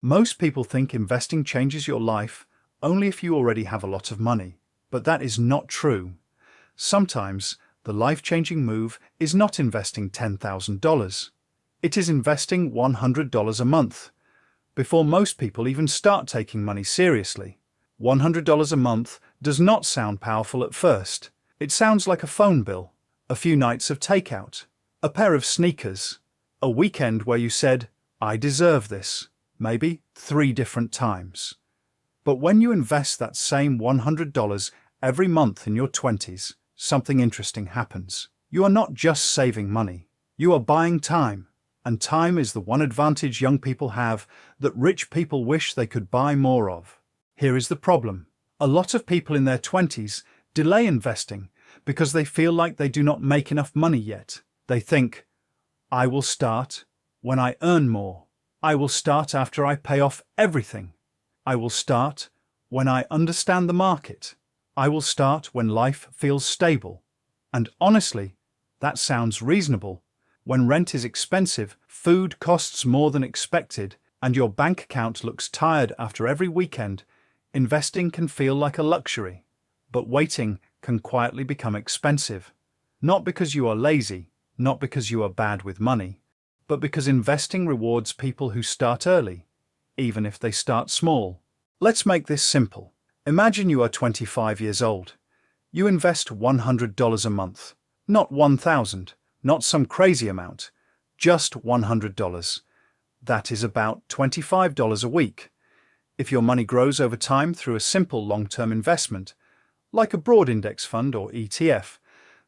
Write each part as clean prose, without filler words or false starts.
Most people think investing changes your life only if you already have a lot of money, but that is not true. Sometimes, the life-changing move is not investing $10,000. It is investing $100 a month. Before most people even start taking money seriously, $100 a month does not sound powerful at first. It sounds like a phone bill, a few nights of takeout, a pair of sneakers, a weekend where you said, "I deserve this," maybe 3 different times. But when you invest that same $100 every month in your 20s, something interesting happens. You are not just saving money, you are buying time. And time is the one advantage young people have that rich people wish they could buy more of. Here is the problem. A lot of people in their 20s delay investing because they feel like they do not make enough money yet. They think, "I will start when I earn more. I will start after I pay off everything. I will start when I understand the market. I will start when life feels stable." And honestly, that sounds reasonable. When rent is expensive, food costs more than expected, and your bank account looks tired after every weekend, investing can feel like a luxury. But waiting can quietly become expensive. Not because you are lazy, not because you are bad with money, but because investing rewards people who start early, even if they start small. Let's make this simple. Imagine you are 25 years old. You invest $100 a month, not $1,000. Not some crazy amount, just $100. That is about $25 a week. If your money grows over time through a simple long-term investment, like a broad index fund or ETF,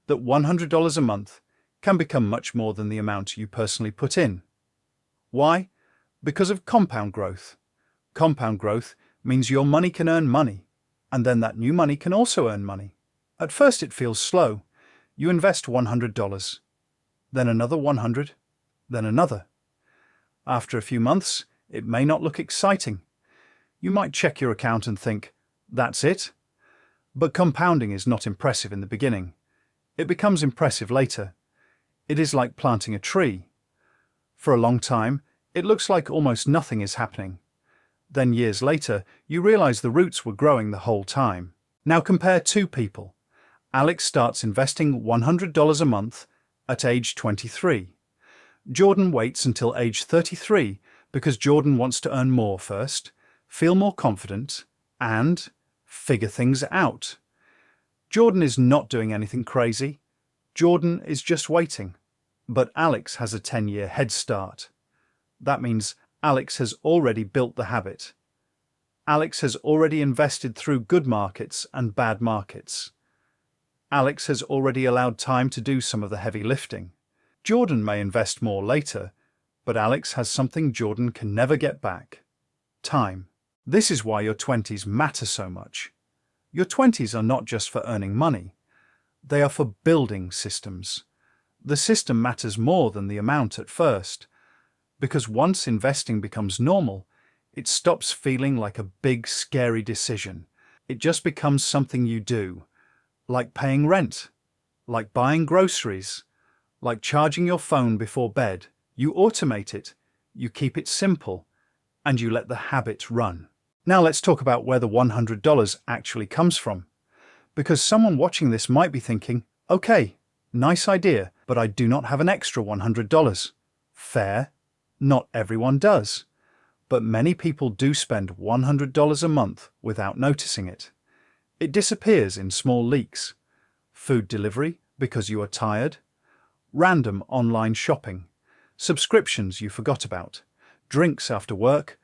that $100 a month can become much more than the amount you personally put in. Why? Because of compound growth. Compound growth means your money can earn money, and then that new money can also earn money. At first it feels slow. You invest $100. Then another 100, then another. After a few months, it may not look exciting. You might check your account and think, "That's it?" But compounding is not impressive in the beginning. It becomes impressive later. It is like planting a tree. For a long time, it looks like almost nothing is happening. Then years later, you realize the roots were growing the whole time. Now compare 2 people. Alex starts investing $100 a month at age 23. Jordan waits until age 33 because Jordan wants to earn more first, feel more confident, and figure things out. Jordan is not doing anything crazy. Jordan is just waiting. But Alex has a 10-year head start. That means Alex has already built the habit. Alex has already invested through good markets and bad markets. Alex has already allowed time to do some of the heavy lifting. Jordan may invest more later, but Alex has something Jordan can never get back: time. This is why your 20s matter so much. Your 20s are not just for earning money. They are for building systems. The system matters more than the amount at first, because once investing becomes normal, it stops feeling like a big, scary decision. It just becomes something you do. Like paying rent, like buying groceries, like charging your phone before bed. You automate it, you keep it simple, and you let the habit run. Now let's talk about where the $100 actually comes from. Because someone watching this might be thinking, "Okay, nice idea, but I do not have an extra $100. Fair, not everyone does. But many people do spend $100 a month without noticing it. It disappears in small leaks. Food delivery because you are tired, random online shopping, subscriptions you forgot about, drinks after work,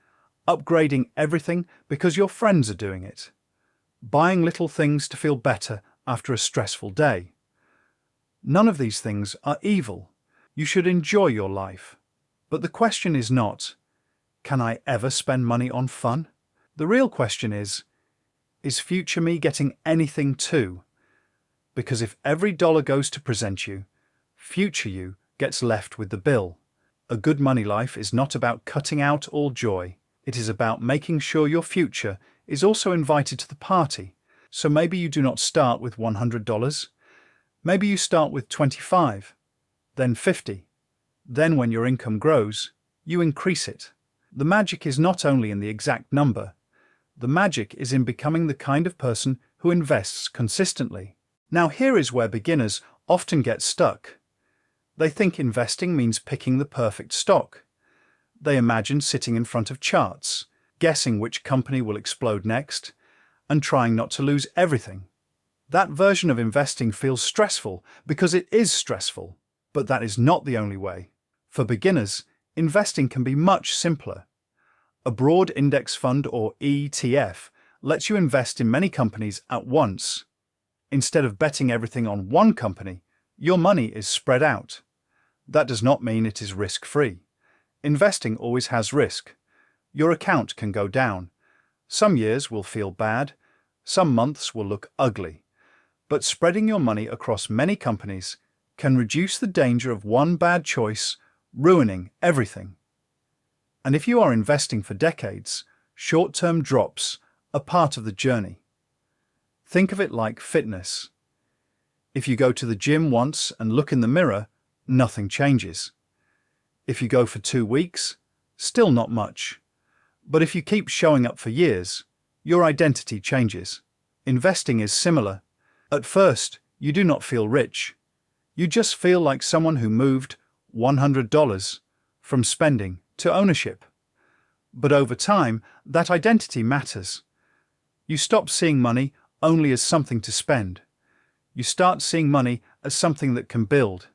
upgrading everything because your friends are doing it, buying little things to feel better after a stressful day. None of these things are evil. You should enjoy your life. But the question is not, can I ever spend money on fun? The real question is future me getting anything too? Because if every dollar goes to present you, future you gets left with the bill. A good money life is not about cutting out all joy. It is about making sure your future is also invited to the party. So maybe you do not start with $100. Maybe you start with 25, then 50. Then when your income grows, you increase it. The magic is not only in the exact number. The magic is in becoming the kind of person who invests consistently. Now here is where beginners often get stuck. They think investing means picking the perfect stock. They imagine sitting in front of charts, guessing which company will explode next, and trying not to lose everything. That version of investing feels stressful because it is stressful, but that is not the only way. For beginners, investing can be much simpler. A broad index fund or ETF lets you invest in many companies at once. Instead of betting everything on one company, your money is spread out. That does not mean it is risk-free. Investing always has risk. Your account can go down. Some years will feel bad. Some months will look ugly. But spreading your money across many companies can reduce the danger of one bad choice ruining everything. And if you are investing for decades, short-term drops are part of the journey. Think of it like fitness. If you go to the gym once and look in the mirror, nothing changes. If you go for 2 weeks, still not much. But if you keep showing up for years, your identity changes. Investing is similar. At first, you do not feel rich. You just feel like someone who moved $100 from spending to ownership. But over time, that identity matters. You stop seeing money only as something to spend. You start seeing money as something that can build.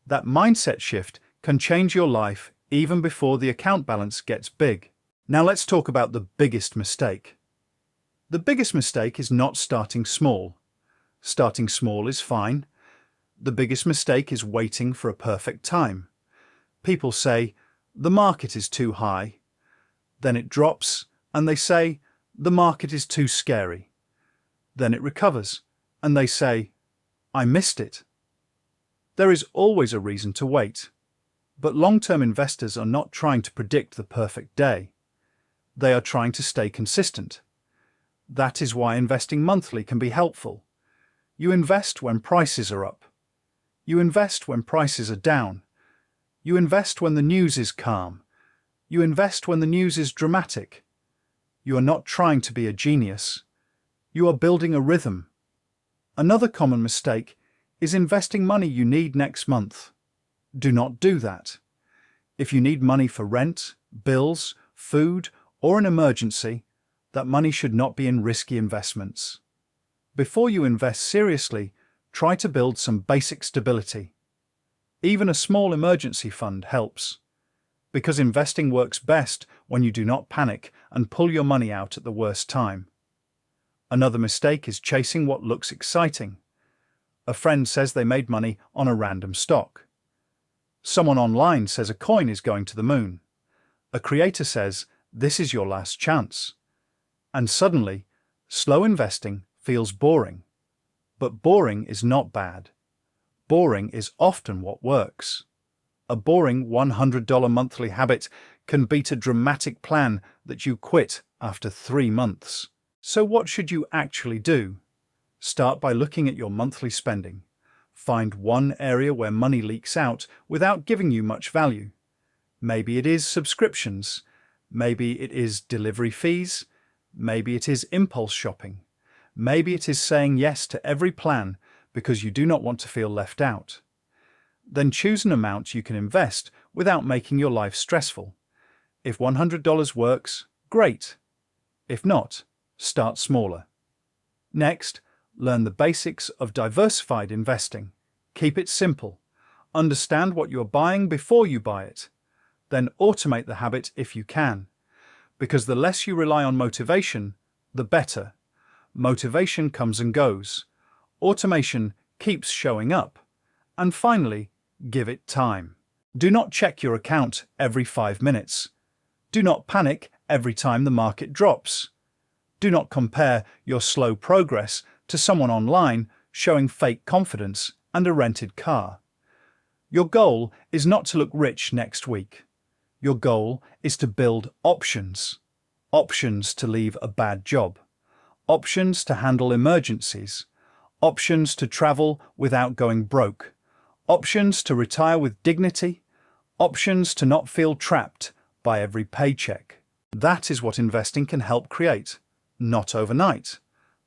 That mindset shift can change your life even before the account balance gets big. Now let's talk about the biggest mistake. The biggest mistake is not starting small. Starting small is fine. The biggest mistake is waiting for a perfect time. People say, the market is too high. Then it drops, and they say, the market is too scary. Then it recovers, and they say, I missed it. There is always a reason to wait. But long-term investors are not trying to predict the perfect day. They are trying to stay consistent. That is why investing monthly can be helpful. You invest when prices are up. You invest when prices are down. You invest when the news is calm. You invest when the news is dramatic. You are not trying to be a genius. You are building a rhythm. Another common mistake is investing money you need next month. Do not do that. If you need money for rent, bills, food, or an emergency, that money should not be in risky investments. Before you invest seriously, try to build some basic stability. Even a small emergency fund helps, because investing works best when you do not panic and pull your money out at the worst time. Another mistake is chasing what looks exciting. A friend says they made money on a random stock. Someone online says a coin is going to the moon. A creator says, this is your last chance. And suddenly, slow investing feels boring. But boring is not bad. Boring is often what works. A boring $100 monthly habit can beat a dramatic plan that you quit after 3 months. So what should you actually do? Start by looking at your monthly spending. Find one area where money leaks out without giving you much value. Maybe it is subscriptions. Maybe it is delivery fees. Maybe it is impulse shopping. Maybe it is saying yes to every plan because you do not want to feel left out. Then choose an amount you can invest without making your life stressful. If $100 works, great. If not, start smaller. Next, learn the basics of diversified investing. Keep it simple. Understand what you are buying before you buy it. Then automate the habit if you can. Because the less you rely on motivation, the better. Motivation comes and goes. Automation keeps showing up. And finally, give it time. Do not check your account every 5 minutes. Do not panic every time the market drops. Do not compare your slow progress to someone online showing fake confidence and a rented car. Your goal is not to look rich next week. Your goal is to build options. Options to leave a bad job. Options to handle emergencies. Options to travel without going broke. Options to retire with dignity. Options to not feel trapped by every paycheck. That is what investing can help create, not overnight,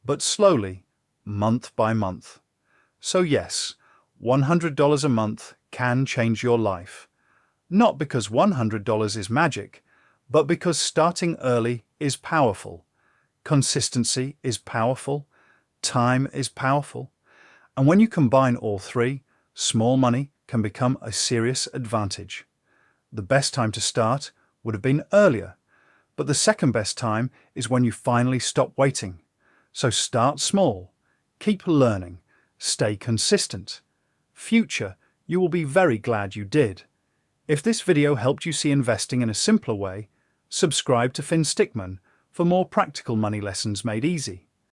but slowly, month by month. So yes, $100 a month can change your life. Not because $100 is magic, but because starting early is powerful. Consistency is powerful. Time is powerful. And when you combine all three, small money can become a serious advantage. The best time to start would have been earlier, but the second best time is when you finally stop waiting. So start small, keep learning, stay consistent. Future, you will be very glad you did. If this video helped you see investing in a simpler way, subscribe to FinStickman for more practical money lessons made easy.